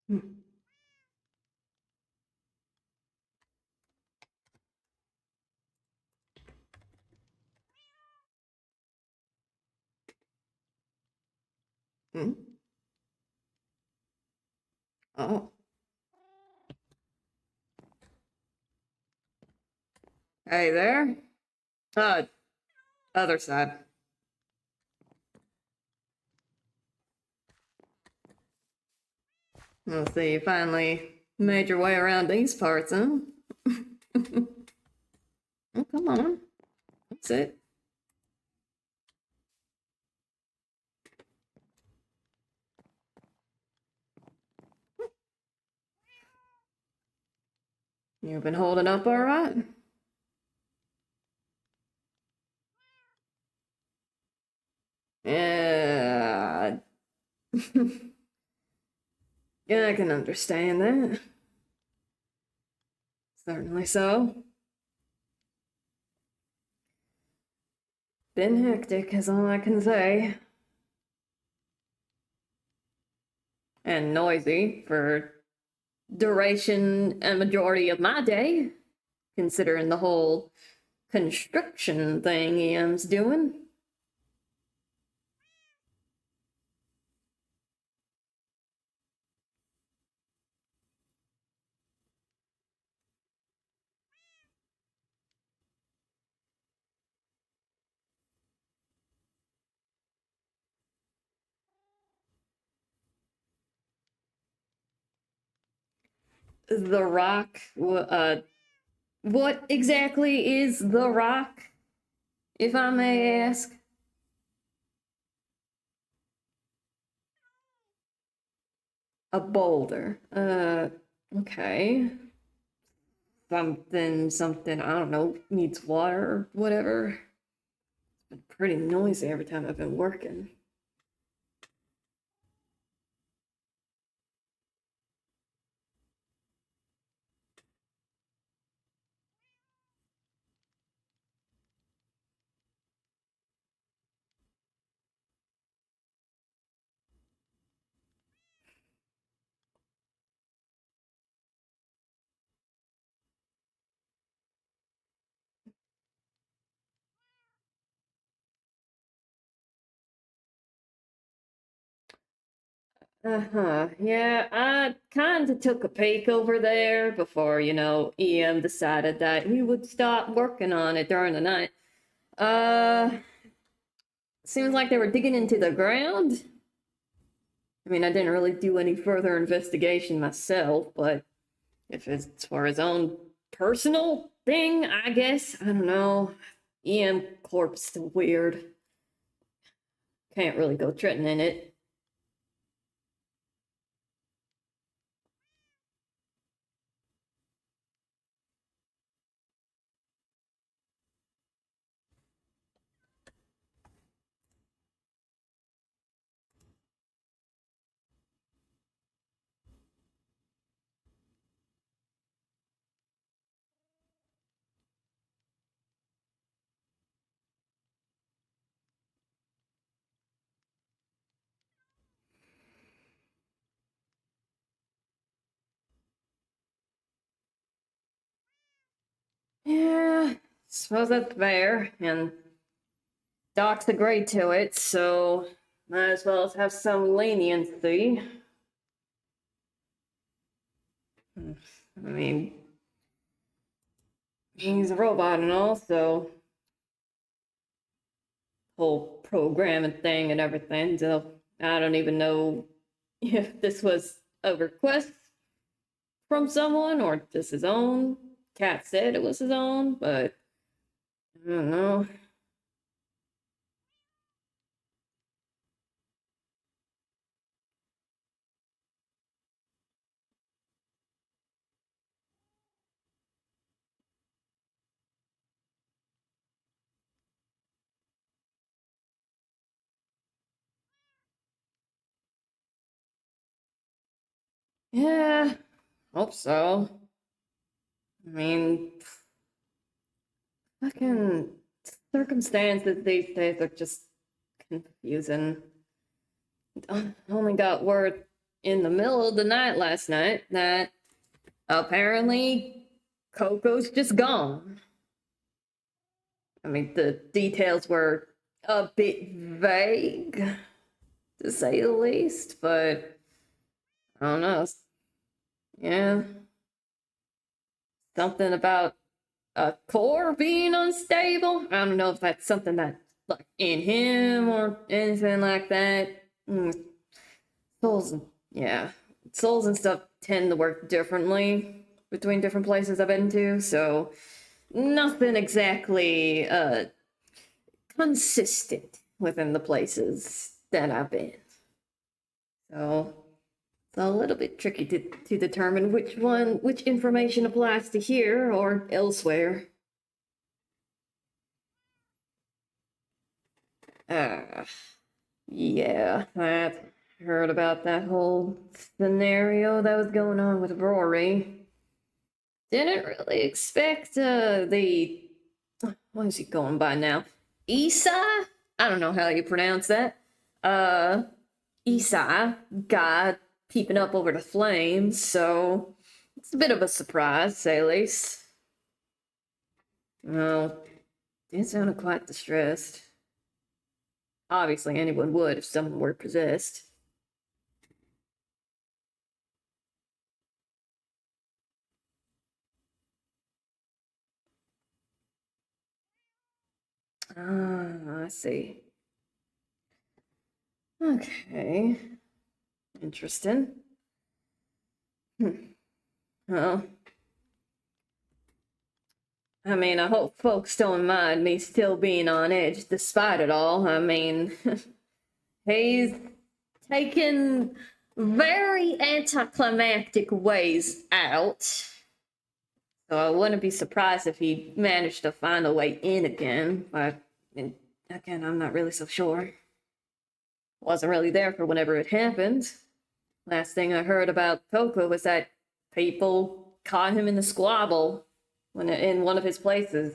Hmm. Hmm. Oh. Hey there. Uh, other side. Let's see, you finally made your way around these parts, huh? Oh, come on. That's it. You've been holding up all right? Yeah. Yeah, I can understand that. Certainly so. Been hectic, is all I can say. And noisy for duration and majority of my day, considering the whole construction thing EM's doing. The Rock, what exactly is The Rock, if I may ask? A boulder. Okay. Something, I don't know, needs water or whatever. It's been pretty noisy every time I've been working. Uh-huh. Yeah, I kind of took a peek over there before, EM decided that he would stop working on it during the night. Seems like they were digging into the ground. I mean, I didn't really do any further investigation myself, but if it's for his own personal thing, I guess. I don't know. EM Corp's still weird. Can't really go treading in it. Yeah, suppose that's fair. And Doc's agreed to it, so might as well have some leniency. I mean, he's a robot and all, so whole programming thing and everything. So I don't even know if this was a request from someone or just his own. Cat said it was his own, but I don't know. Yeah, hope so. I mean, fucking circumstances these days are just confusing. Only got word in the middle of the night last night that apparently Coco's just gone. I mean, the details were a bit vague, to say the least, but I don't know. Yeah. Something about a core being unstable. I don't know if that's something that, like, in him or anything like that. Souls, yeah. Souls and stuff tend to work differently between different places I've been to, so nothing exactly consistent within the places that I've been. So it's a little bit tricky to determine which information applies to here or elsewhere. Yeah, I heard about that whole scenario that was going on with Rory. Didn't really expect what is he going by now? Esai? I don't know how you pronounce that. Esai guy peeping up over the flames, so it's a bit of a surprise, to say the least. Well, it sounded quite distressed. Obviously, anyone would if someone were possessed. Ah, I see. Okay. Interesting. Well, I mean, I hope folks don't mind me still being on edge despite it all. I mean, he's taken very anticlimactic ways out. So I wouldn't be surprised if he managed to find a way in again. But again, I'm not really so sure. Wasn't really there for whenever it happened. Last thing I heard about Coco was that people caught him in the squabble when in one of his places.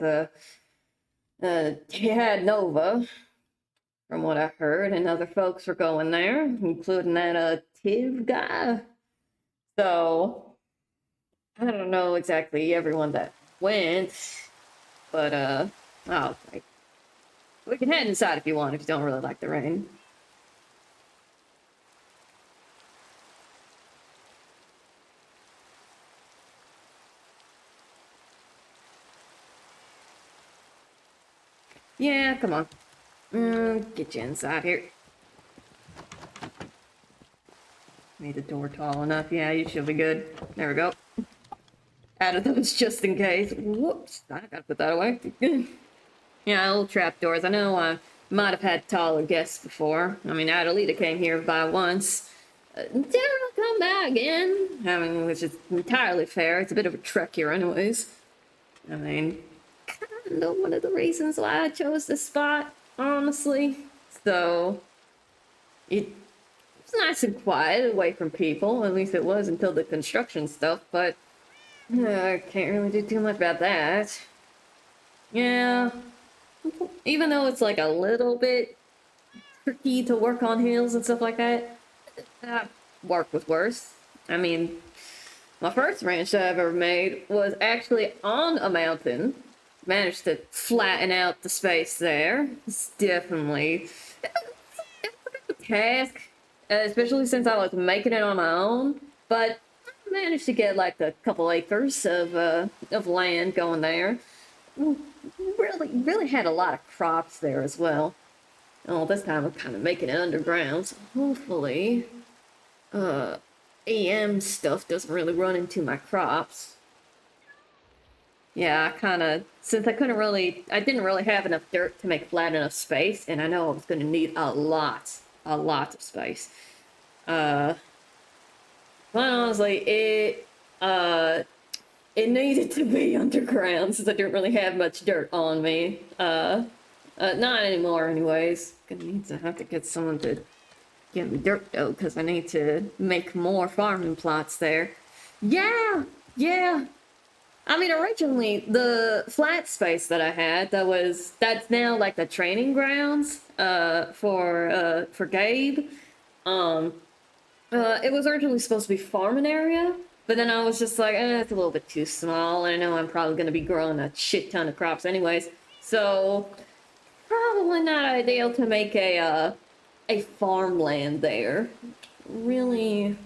He had Nova, from what I heard, and other folks were going there, including that Tiv guy. So I don't know exactly everyone that went, but oh, we can head inside if you want, if you don't really like the rain. Yeah, come on. Get you inside here. Made the door tall enough. Yeah, you should be good. There we go. Out of those just in case. Whoops. I gotta put that away. Yeah, little trapdoors. I know I might have had taller guests before. I mean, Adelita came here by once. Never come back again. I mean, which is entirely fair. It's a bit of a trek here anyways. I mean, kind of one of the reasons why I chose this spot, honestly. So, it's nice and quiet, away from people. At least it was until the construction stuff, but I can't really do too much about that. Yeah, even though it's like a little bit tricky to work on hills and stuff like that, I've worked with worse. I mean, my first ranch that I've ever made was actually on a mountain. Managed to flatten out the space there. It's definitely a task, especially since I was making it on my own. But I managed to get like a couple acres of land going there. Really had a lot of crops there as well. Oh, this time I'm kind of making it underground, so hopefully, EM stuff doesn't really run into my crops. Yeah, since I didn't really have enough dirt to make flat enough space, and I know I was gonna need a lot of space. Well, honestly, it needed to be underground since I didn't really have much dirt on me. Not anymore, anyways. Gonna have to get someone to get me dirt though, because I need to make more farming plots there. Yeah, yeah. I mean, originally the flat space that I had that's now like the training grounds for Gabe. It was originally supposed to be farming area, but then I was just like, it's a little bit too small, and I know I'm probably going to be growing a shit ton of crops anyways, so probably not ideal to make a farmland there. Really,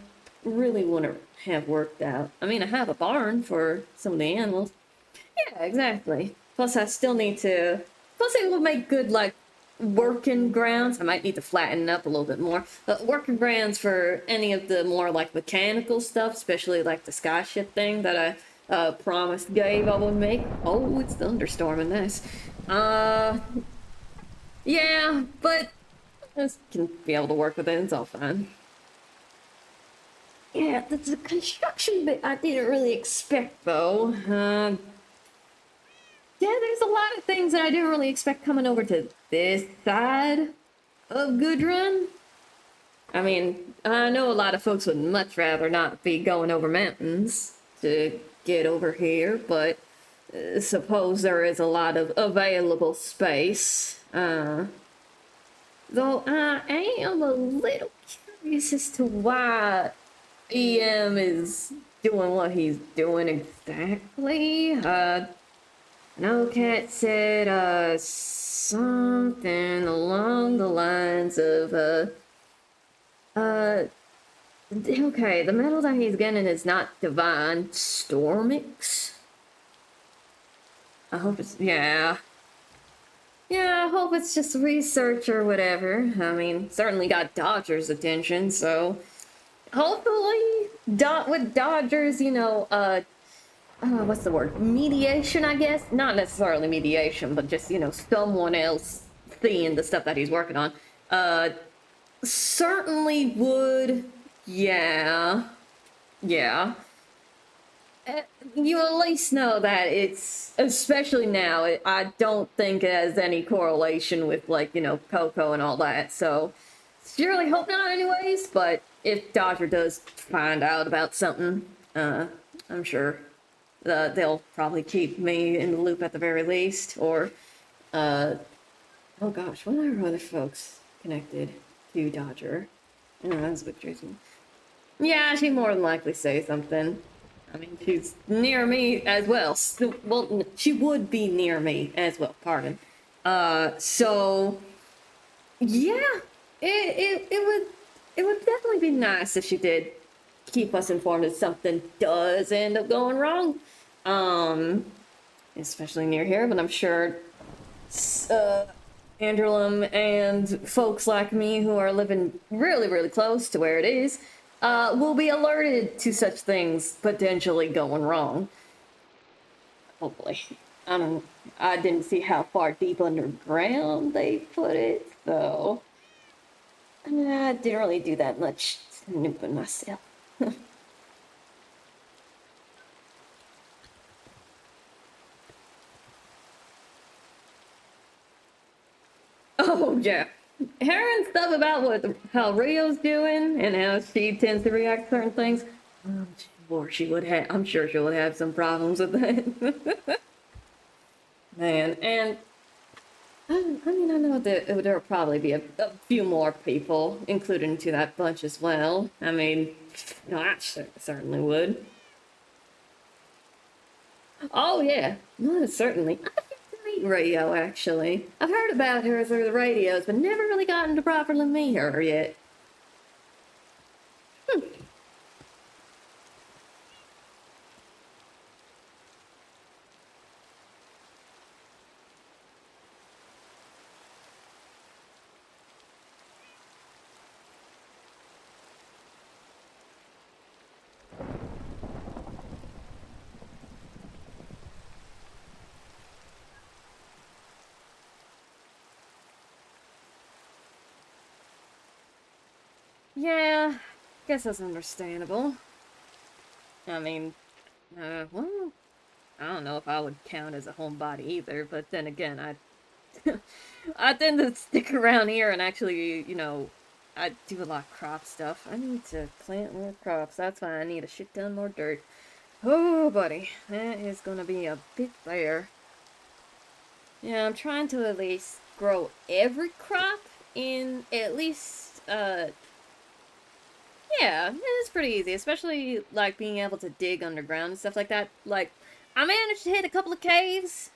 really wouldn't have worked out. I mean, I have a barn for some of the animals. Yeah, exactly. Plus, I still need to. Plus, it will make good, like, working grounds. I might need to flatten it up a little bit more. But working grounds for any of the more, like, mechanical stuff, especially, like, the skyship thing that I promised Gabe I would make. Oh, it's thunderstorming this. Yeah, but I just can be able to work with it. It's all fine. Yeah, the construction bit I didn't really expect, though. Yeah, there's a lot of things that I didn't really expect coming over to this side of Gudrun. I mean, I know a lot of folks would much rather not be going over mountains to get over here, but suppose there is a lot of available space. Though I am a little curious as to why EM is doing what he's doing exactly. No Cat said, something along the lines of, okay, the metal that he's getting is not divine. Stormix? I hope it's, yeah. Yeah, I hope it's just research or whatever. I mean, certainly got Dodger's attention, so hopefully, with Dodger's, you know, what's the word? Mediation, I guess? Not necessarily mediation, but just, you know, someone else seeing the stuff that he's working on. Certainly would, yeah. Yeah. You at least know that it's, especially now, I don't think it has any correlation with, like, you know, Coco and all that, so surely hope not anyways, but if Dodger does find out about something, I'm sure they'll probably keep me in the loop at the very least, or, oh gosh, what are other folks connected to Dodger? Oh, that's what Jason. Yeah, she'd more than likely say something. I mean, she's near me as well. So, well, she would be near me as well, pardon. So, yeah, it would definitely be nice if she did keep us informed if something does end up going wrong. Especially near here, but I'm sure Andrelum and folks like me who are living really, really close to where it is will be alerted to such things potentially going wrong. Hopefully. I didn't see how far deep underground they put it, so I didn't really do that much snooping myself. Oh, yeah. Hearing stuff about how Rio's doing and how she tends to react to certain things, I'm sure she would have some problems with that. Man, and I mean, I know that there'll probably be a few more people included into that bunch as well. I mean, no, I certainly would. Oh, yeah. No, certainly. Radio, actually. I've heard about her through the radios, but never really gotten to properly meet her yet. Yeah, guess that's understandable. I mean, well, I don't know if I would count as a homebody either, but then again, I tend to stick around here and actually, you know, I do a lot of crop stuff. I need to plant more crops. That's why I need a shit ton more dirt. Oh, buddy, that is gonna be a bit there. Yeah, I'm trying to at least grow every crop in at least, Yeah, it's pretty easy, especially like being able to dig underground and stuff like that. Like, I managed to hit a couple of caves,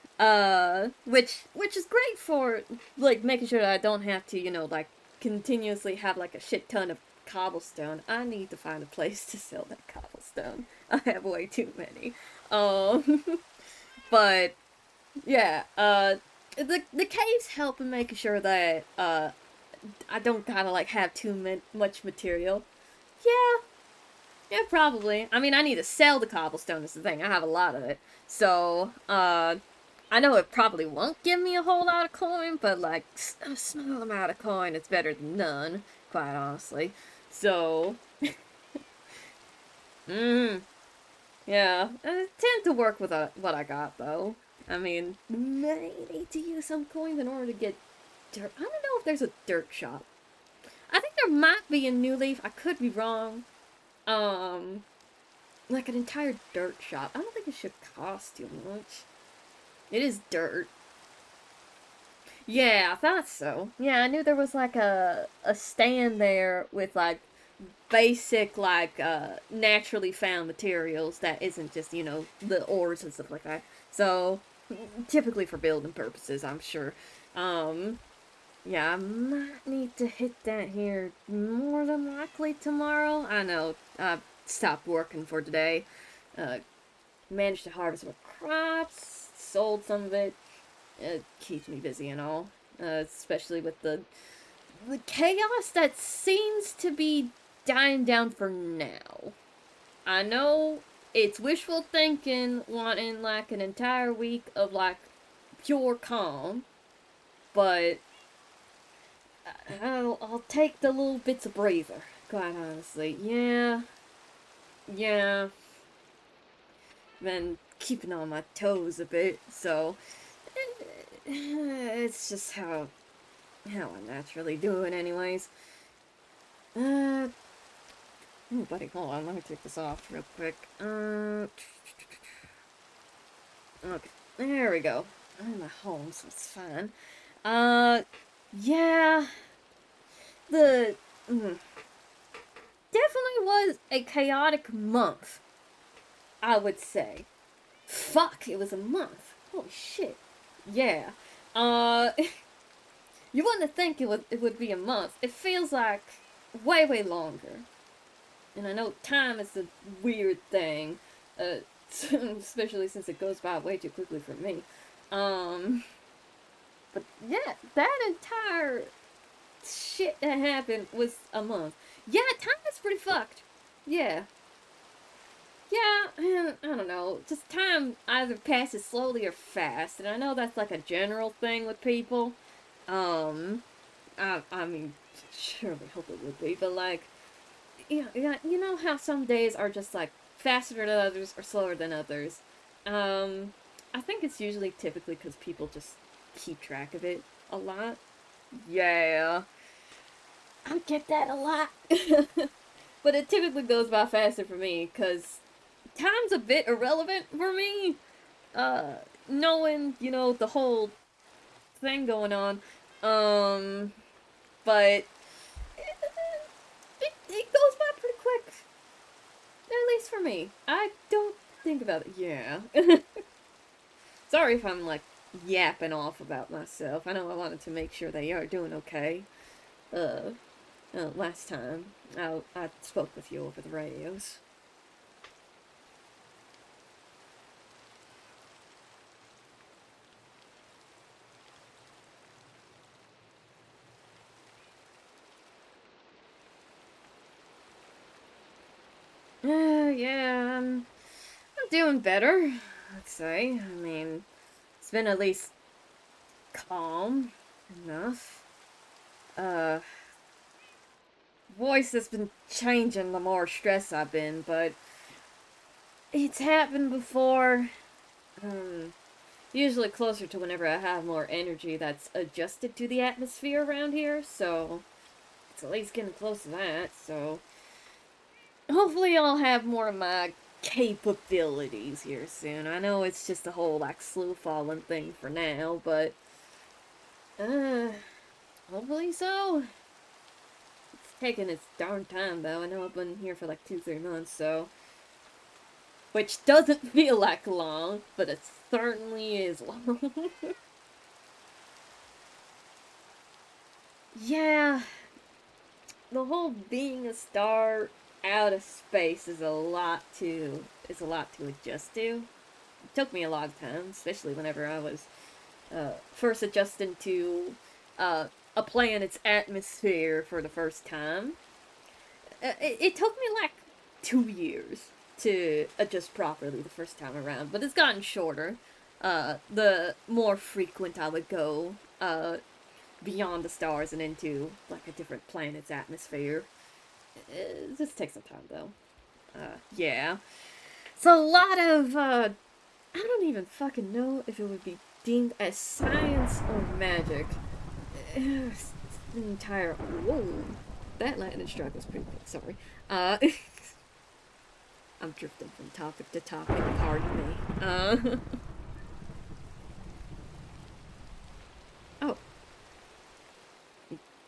which is great for like making sure that I don't have to, like continuously have like a shit ton of cobblestone. I need to find a place to sell that cobblestone. I have way too many. Um, but yeah, the caves help in making sure that I don't gotta like have too much material. Yeah, yeah, probably. I mean, I need to sell the cobblestone is the thing. I have a lot of it. So, I know it probably won't give me a whole lot of coin, but like a small amount of coin is better than none, quite honestly. So, yeah, I tend to work with what I got though. I mean, may need to use some coins in order to get dirt. I don't know if there's a dirt shop. I think there might be in New Leaf. I could be wrong. Um, like an entire dirt shop. I don't think it should cost too much. It is dirt. Yeah, I thought so. Yeah, I knew there was like a stand there with like basic like naturally found materials that isn't just, the ores and stuff like that. So typically for building purposes, I'm sure. Um yeah, I might need to hit that here more than likely tomorrow. I know. I stopped working for today. Uh Managed to harvest my crops, sold some of it. It keeps me busy and all, especially with the chaos that seems to be dying down for now. I know it's wishful thinking, wanting like an entire week of like pure calm, but I'll take the little bits of breather. Quite honestly, yeah, yeah. Been keeping on my toes a bit, so it's just how I naturally do it anyways. Uh, oh buddy, hold on, let me take this off real quick. Okay, there we go. I'm at home, so it's fine. Uh, yeah, the, definitely was a chaotic month, I would say. Fuck, it was a month. Holy shit. Yeah. Uh, you wouldn't think it would be a month. It feels like way longer. And I know time is a weird thing, uh, especially since it goes by way too quickly for me. Um, but yeah, that entire shit that happened was a month. Yeah, time is pretty fucked. Yeah. Yeah, I don't know. Just time either passes slowly or fast, and I know that's like a general thing with people. Um, I mean, surely hope it would be, but like, you know how some days are just like faster than others or slower than others. I think it's usually typically because people just keep track of it a lot. Yeah, I get that a lot. But it typically goes by faster for me because time's a bit irrelevant for me. Uh, Knowing, the whole thing going on. Um, but it goes by pretty quick. At least for me. I don't think about it. Yeah. Sorry if I'm like yapping off about myself. I know I wanted to make sure they are doing okay. Uh, Last time I spoke with you over the radios. Yeah, I'm doing better, I'd say. I mean, it's been at least calm enough. Uh, Voice has been changing the more stressed I've been, but it's happened before. Um, Usually closer to whenever I have more energy that's adjusted to the atmosphere around here, so it's at least getting close to that, so hopefully I'll have more of my capabilities here soon. I know it's just a whole like slew falling thing for now, but uh hopefully so. taking its darn time, though. I know I've been here for like 2-3 months, so... Which doesn't feel like long, but it certainly is long. Yeah, the whole being a star out of space is a lot to adjust to. It took me a lot of time, especially whenever I was first adjusting to a planet's atmosphere for the first time. It took me like 2 years to adjust properly the first time around, but it's gotten shorter. The more frequent I would go beyond the stars and into like a different planet's atmosphere. It just takes some time though. Yeah. It's a lot of I don't even fucking know if it would be deemed as science or magic. It's the entire whoa. That lightning strike was pretty big, sorry. I'm drifting from topic to topic, pardon me. Oh.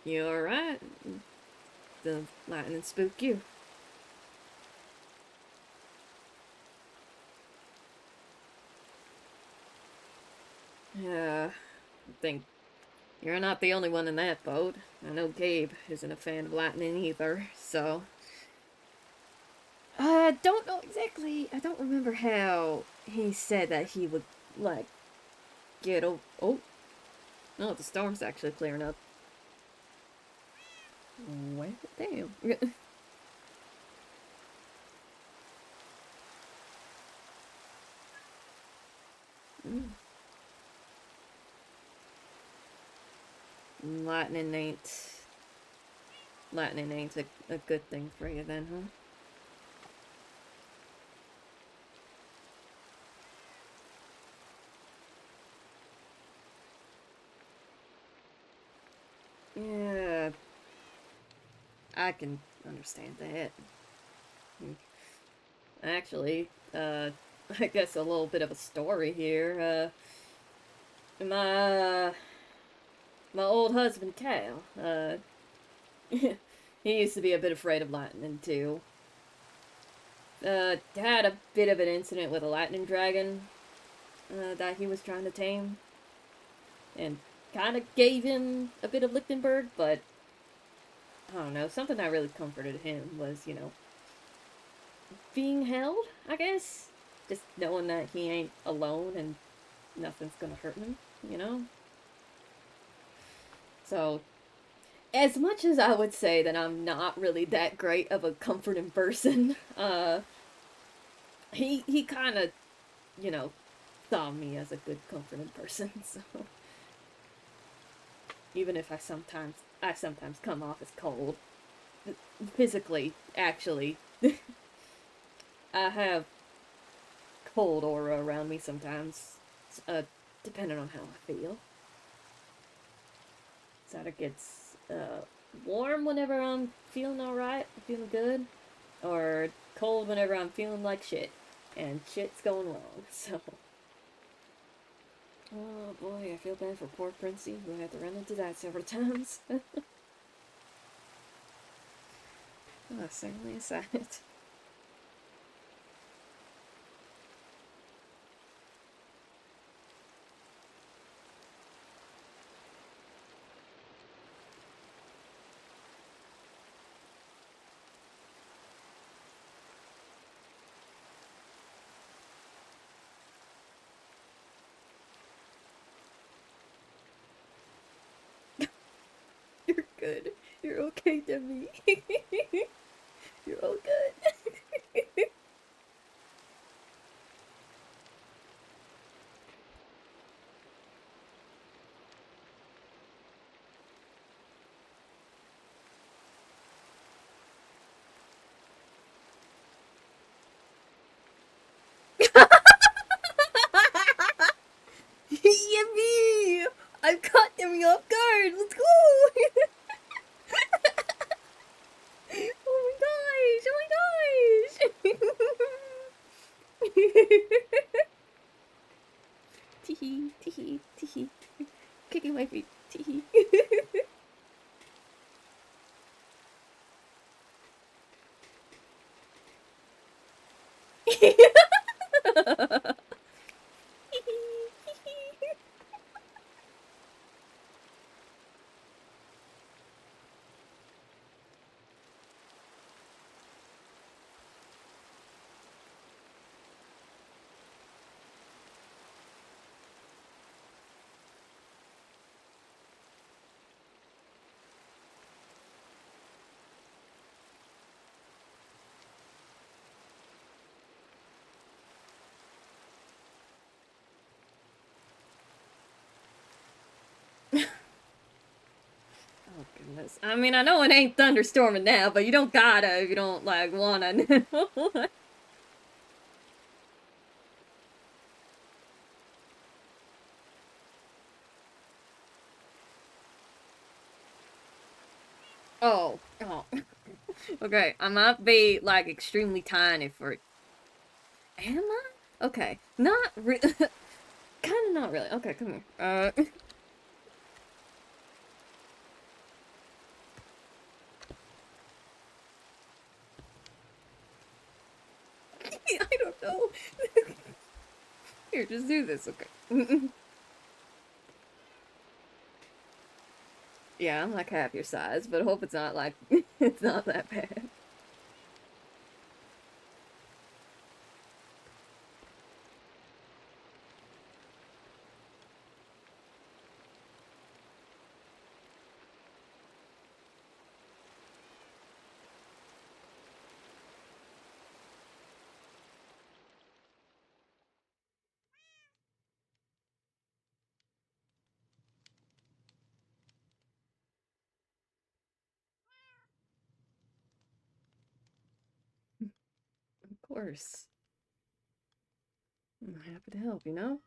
You alright? The lightning spook you. Yeah, I think you're not the only one in that boat. I know Gabe isn't a fan of lightning either, so... I don't know exactly. I don't remember how he said that he would, like, get over... Oh. No, the storm's actually clearing up. Well, damn. Mm. Lightning ain't a good thing for you then, huh? Yeah, I can understand that. Actually, I guess a little bit of a story here. My old husband Cal, he used to be a bit afraid of lightning too. Had a bit of an incident with a lightning dragon that he was trying to tame, and kind of gave him a bit of Lichtenberg, but I don't know, something that really comforted him was, being held, I guess. Just knowing that he ain't alone and nothing's gonna hurt him, you know? So, as much as I would say that I'm not really that great of a comforting person, he kind of, saw me as a good comforting person, so... Even if I sometimes come off as cold. Physically, actually. I have cold aura around me sometimes, depending on how I feel. So it gets warm whenever I'm feeling alright, feeling good, or cold whenever I'm feeling like shit, and shit's going wrong, so... Oh boy, I feel bad for poor Princey, who had to run into that several times. Oh, certainly a sight. You're good. You're okay, Demi. You're all good. Yippee! I've caught Demi off guard. Let's go! Oh my gosh! Oh Oh goodness. I mean, I know it ain't thunderstorming now, but you don't gotta if you don't like wanna know. Oh, oh. Okay, I might be like extremely tiny for. Am I? Okay, not really. Kind of not really. Okay, come here. I don't know. Here, just do this, okay? Yeah, I'm like half your size, but I hope it's not like it's not that bad. Of course. I'm happy to help, you know?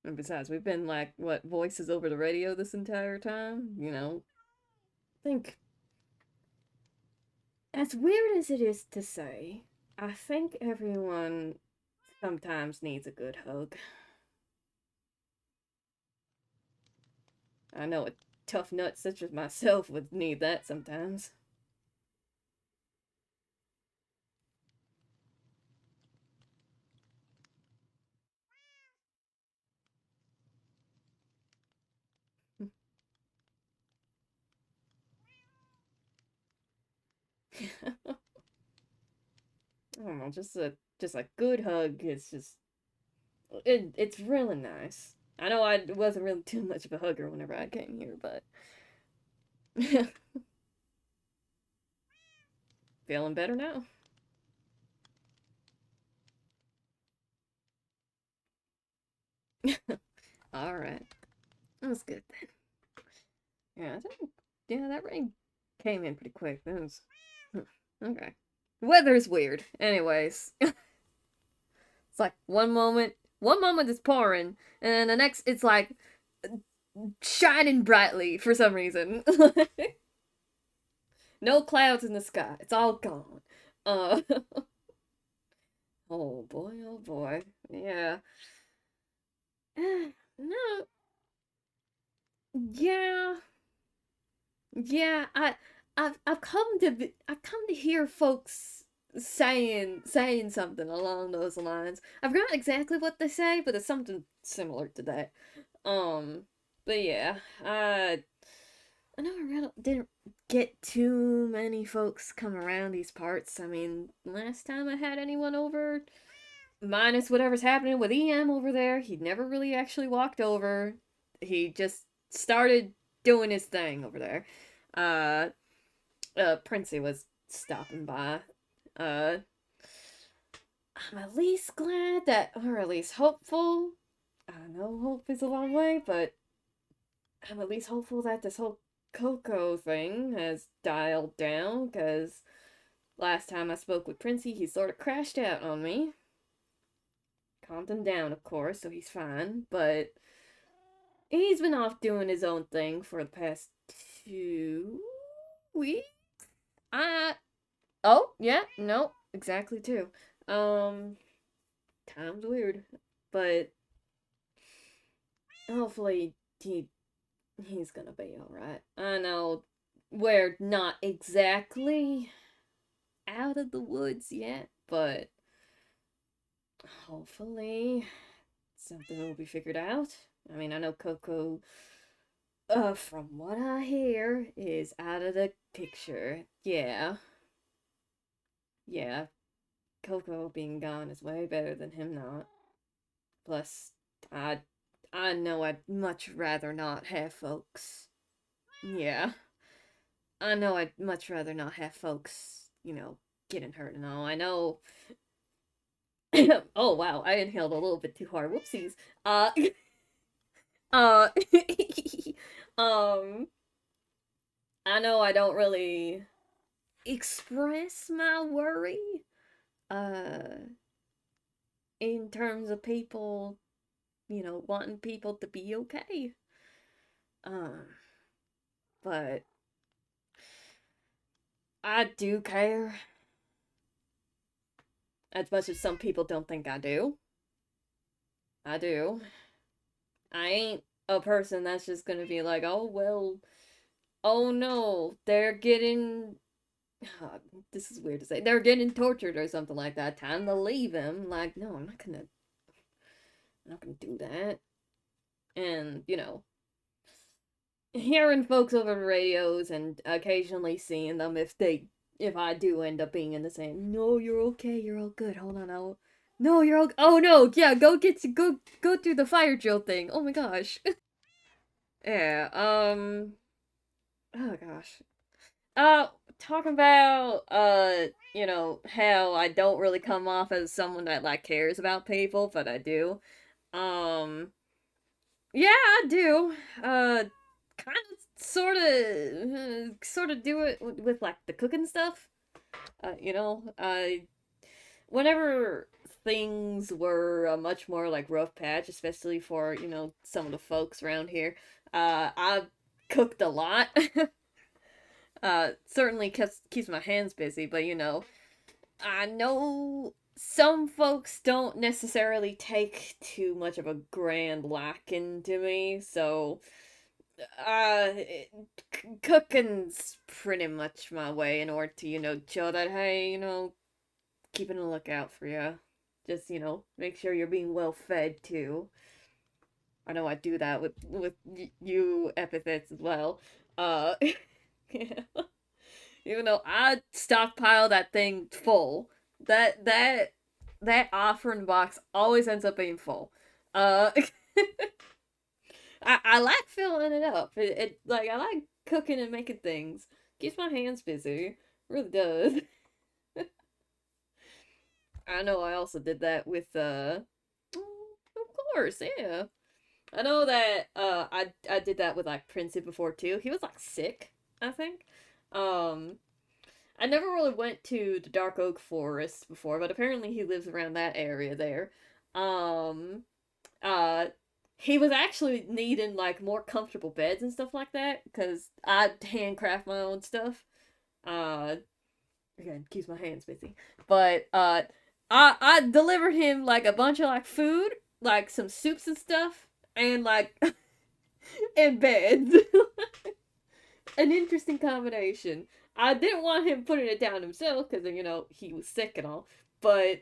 And besides, we've been like, what, voices over the radio this entire time? You know? I think, as weird as it is to say, I think everyone sometimes needs a good hug. I know a tough nut such as myself would need that sometimes. I don't know, just a good hug is just it's really nice. I know I wasn't really too much of a hugger whenever I came here, but feeling better now. All right, that was good then. Yeah, I think yeah that rain came in pretty quick. That was okay. Weather's weird. Anyways, it's like one moment it's pouring, and then the next it's like shining brightly for some reason. No clouds in the sky. It's all gone. Uh, oh boy, oh boy. Yeah. No. Yeah. Yeah, I've come to hear folks saying something along those lines. I forgot exactly what they say, but it's something similar to that. Um, but yeah, I never really didn't get too many folks come around these parts. I mean, last time I had anyone over, minus whatever's happening with EM over there, he never really actually walked over. He just started doing his thing over there. Uh, Princey was stopping by. Uh, I'm at least glad that, or at least hopeful. I know hope is a long way, but I'm at least hopeful that this whole Coco thing has dialed down, because last time I spoke with Princey, he sort of crashed out on me. Calmed him down, of course, so he's fine, but he's been off doing his own thing for the past 2 weeks. I Oh, yeah, no, exactly too. Um, Time's weird, but hopefully he's gonna be all right. I know we're not exactly out of the woods yet, but hopefully something will be figured out. I mean, I know Coco, from what I hear, is out of the picture. Yeah. Yeah. Coco being gone is way better than him not. Plus, I I know I'd much rather not have folks. Yeah. I know I'd much rather not have folks, getting hurt and all. I know. Oh wow, I inhaled a little bit too hard. Whoopsies. Uh uh um I know I don't really express my worry uh in terms of people, wanting people to be okay. Um but I do care as much as some people don't think I do. I do. I ain't a person that's just gonna be like, oh well, oh no, they're getting. This is weird to say. They're getting tortured or something like that. Time to leave him. Like, no, I'm not gonna do that. And hearing folks over the radios and occasionally seeing them if I do end up being in the same. No, you're okay. You're all good. Hold on, I'll. No, you're all. Oh no, yeah, go do the fire drill thing. Oh my gosh. Yeah. Oh gosh. Uh, talking about how I don't really come off as someone that like cares about people, but I do. Um, yeah, I do. Kind of, sort of do it with like the cooking stuff. I whenever things were a much more like rough patch, especially for some of the folks around here. I cooked a lot. Certainly keeps my hands busy, but I know some folks don't necessarily take too much of a grand liking to me, so uh, cooking's pretty much my way in order to show that hey, keeping a lookout for you. Just make sure you're being well fed too. I know I do that with you epithets as well. Yeah. Even though I stockpile that thing full, that that that offering box always ends up being full. Uh, I like filling it up. It like I like cooking and making things. Keeps my hands busy. Really does. I know I also did that with of course, yeah. I know that I did that with like Princey before too. He was like sick, I think. Um I never really went to the Dark Oak Forest before, but apparently he lives around that area there. Um, uh, he was actually needing like more comfortable beds and stuff like that because I handcraft my own stuff. Uh, Again, keeps my hands busy. But I delivered him like a bunch of like food, like some soups and stuff, and like and beds. An interesting combination. I didn't want him putting it down himself because he was sick and all, but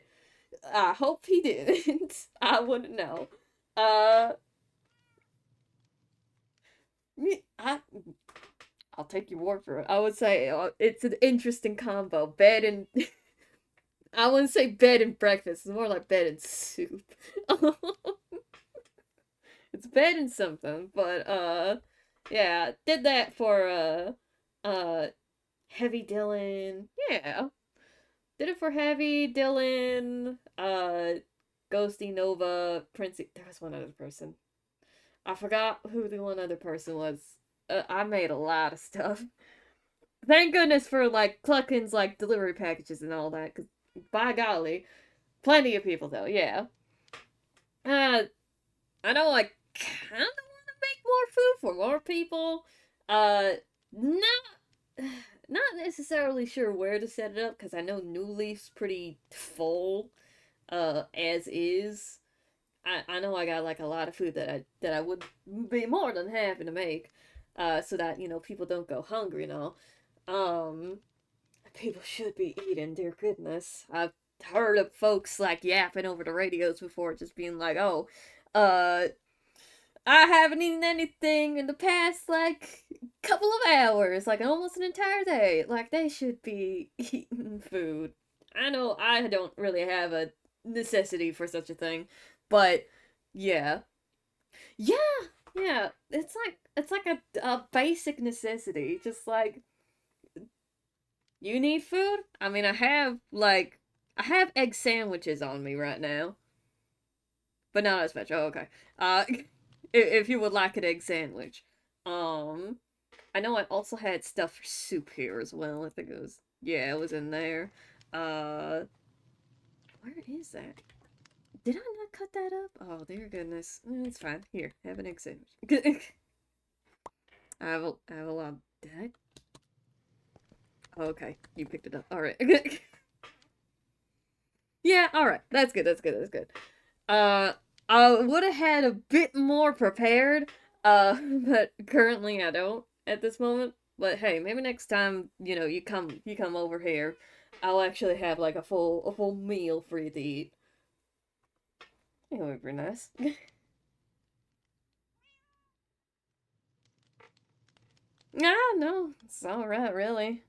I hope he didn't. I wouldn't know. Uh, I I'll take your word for it. I would say it's an interesting combo. Bed and I wouldn't say bed and breakfast. It's more like bed and soup. It's bed and something, but yeah, did that for uh Heavy Dylan. Yeah. Did it for Heavy, Dylan, Ghosty Nova, Princey. There was one other person. I forgot who the one other person was. I made a lot of stuff. Thank goodness for like Cluckins like delivery packages and all that. Cause by golly, plenty of people though. Yeah. Uh, I know I kind of want to make more food for more people. Not not necessarily sure where to set it up because I know New Leaf's pretty full as is. I know I got like a lot of food that I would be more than happy to make, so that people don't go hungry and all. Um, people should be eating, dear goodness. I've heard of folks like yapping over the radios before, just being like, oh, uh, I haven't eaten anything in the past, like, couple of hours, like almost an entire day. Like, they should be eating food. I know I don't really have a necessity for such a thing, but yeah. Yeah, yeah. It's like a basic necessity. Just like you need food? I mean, I have egg sandwiches on me right now, but not as much. Oh, okay. If you would like an egg sandwich. Um, I know I also had stuff for soup here as well. I think it was, yeah, it was in there. Uh, where is that? Did I not cut that up? Oh, dear goodness. It's fine. Here, have an egg sandwich. I have a lot. Did I? Oh, okay, you picked it up. All right. Yeah, all right. That's good. That's good. That's good. Uh, I would have had a bit more prepared. But currently I don't at this moment. But hey, maybe next time, you come over here, I'll actually have like a full meal for you to eat. It would be nice. Ah, no, it's all right, really.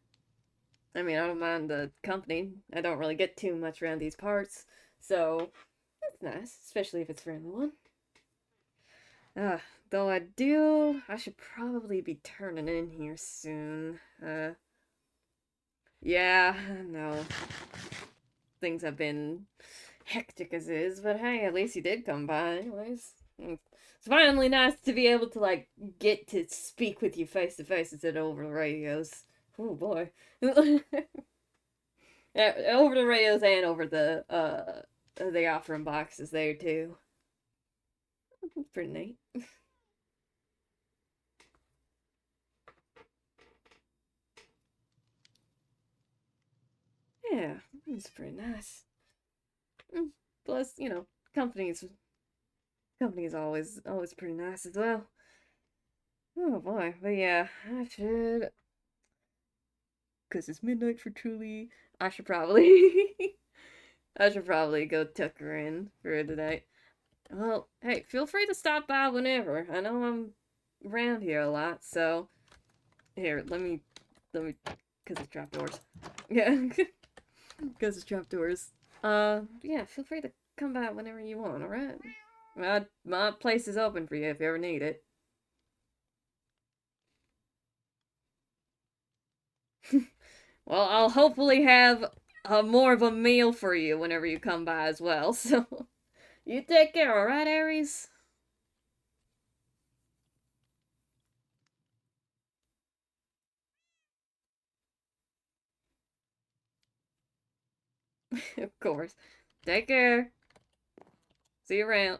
I mean, I don't mind the company. I don't really get too much around these parts, so that's nice, especially if it's for anyone. Uh, though I should probably be turning in here soon. Yeah, I know. Things have been hectic as is, but hey, at least you did come by, anyways. It's finally nice to be able to, like, get to speak with you face to face instead of over the radios. Oh boy. Yeah, over the radios and over the offering boxes there too. It's pretty neat. Yeah, it's pretty nice. Plus, companies company's always pretty nice as well. Oh boy, but yeah, cause it's midnight for Truly. I should probably, I should probably go tuck her in for tonight. Well, hey, feel free to stop by whenever. I know I'm around here a lot, so here, let me, cause it's trapdoors. Yeah, cause it's trapdoors. Yeah, feel free to come by whenever you want. All right, my place is open for you if you ever need it. Well, I'll hopefully have more of a meal for you whenever you come by as well. So you take care, alright, Aries? Of course. Take care. See you around.